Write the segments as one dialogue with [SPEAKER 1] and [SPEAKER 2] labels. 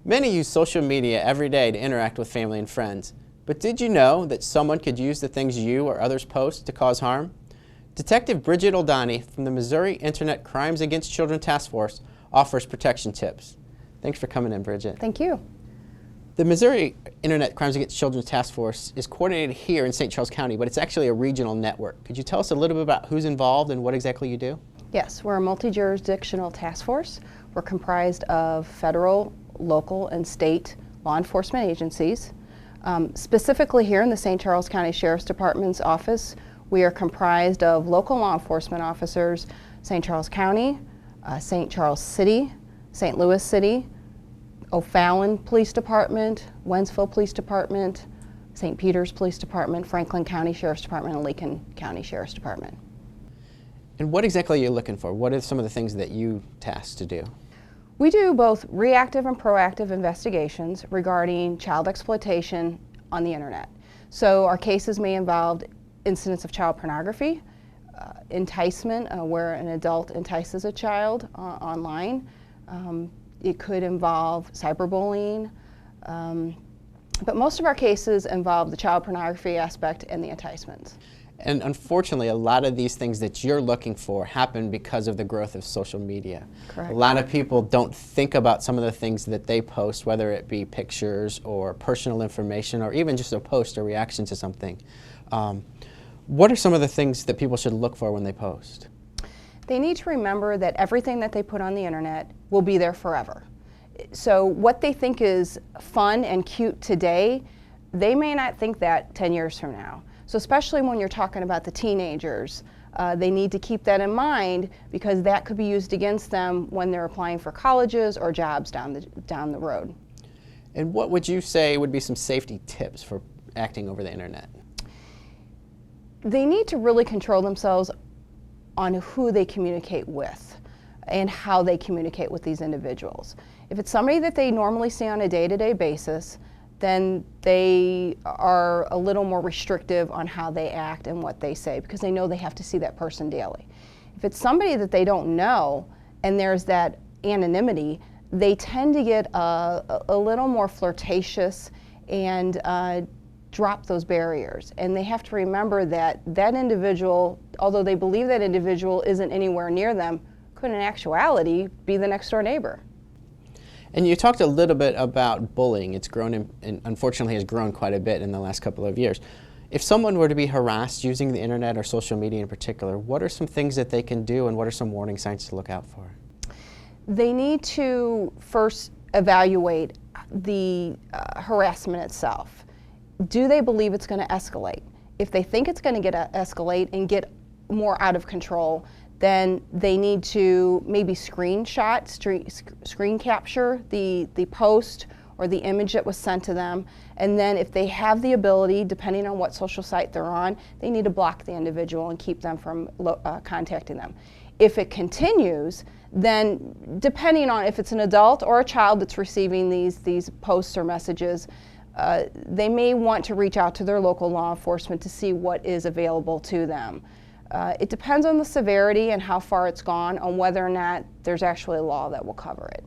[SPEAKER 1] Many use social media every day to interact with family and friends. But did you know that someone could use the things you or others post to cause harm? Detective Bridget Oldani from the Missouri Internet Crimes Against Children Task Force offers protection tips. Thanks for coming in, Bridget.
[SPEAKER 2] Thank you.
[SPEAKER 1] The Missouri Internet Crimes Against Children Task Force is coordinated here in St. Charles County, but it's actually a regional network. Could you tell us a little bit about who's involved and what exactly you do?
[SPEAKER 2] Yes, we're a multi-jurisdictional task force. We're comprised of federal, local, and state law enforcement agencies. Specifically here in the St. Charles County Sheriff's Department's office, we are comprised of local law enforcement officers, St. Charles County, St. Charles City, St. Louis City, O'Fallon Police Department, Wentzville Police Department, St. Peter's Police Department, Franklin County Sheriff's Department, and Lincoln County Sheriff's Department.
[SPEAKER 1] And what exactly are you looking for? What are some of the things that you tasked to do?
[SPEAKER 2] We do both reactive and proactive investigations regarding child exploitation on the internet. So our cases may involve incidents of child pornography, enticement, where an adult entices a child online. It could involve cyberbullying, but most of our cases involve the child pornography aspect and the enticements.
[SPEAKER 1] And unfortunately, a lot of these things that you're looking for happen because of the growth of social media.
[SPEAKER 2] Correct.
[SPEAKER 1] A lot of people don't think about some of the things that they post, whether it be pictures or personal information or even just a post or reaction to something. What are some of the things that people should look for when they post?
[SPEAKER 2] They need to remember that everything that they put on the internet will be there forever. So what they think is fun and cute today, they may not think that 10 years from now. So especially when you're talking about the teenagers, they need to keep that in mind because that could be used against them when they're applying for colleges or jobs down the road.
[SPEAKER 1] And what would you say would be some safety tips for acting over the internet?
[SPEAKER 2] They need to really control themselves on who they communicate with and how they communicate with these individuals. If it's somebody that they normally see on a day-to-day basis, then they are a little more restrictive on how they act and what they say because they know they have to see that person daily. If it's somebody that they don't know and there's that anonymity, they tend to get a little more flirtatious and drop those barriers. And they have to remember that that individual, although they believe that individual isn't anywhere near them, could in actuality be the next door neighbor.
[SPEAKER 1] And you talked a little bit about bullying. It's grown and unfortunately has grown quite a bit in the last couple of years. If someone were to be harassed using the internet or social media in particular, what are some things that they can do and what are some warning signs to look out for?
[SPEAKER 2] They need to first evaluate the harassment itself. Do they believe it's going to escalate? If they think it's going to escalate and get more out of control, then they need to maybe screen capture the post or the image that was sent to them. And then if they have the ability, depending on what social site they're on, they need to block the individual and keep them from contacting them. If it continues, then depending on if it's an adult or a child that's receiving these posts or messages, they may want to reach out to their local law enforcement to see what is available to them. It depends on the severity and how far it's gone on whether or not there's actually a law that will cover it.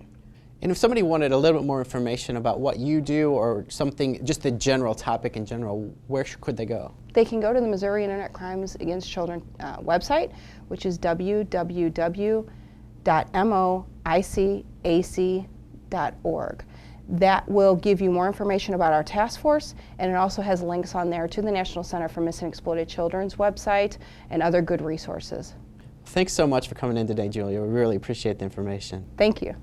[SPEAKER 1] And if somebody wanted a little bit more information about what you do or something, just the general topic in general, where could they go?
[SPEAKER 2] They can go to the Missouri Internet Crimes Against Children website, which is www.moicac.org. That will give you more information about our task force, and it also has links on there to the National Center for Missing and Exploited Children's website and other good resources.
[SPEAKER 1] Thanks so much for coming in today, Julia. We really appreciate the information.
[SPEAKER 2] Thank you.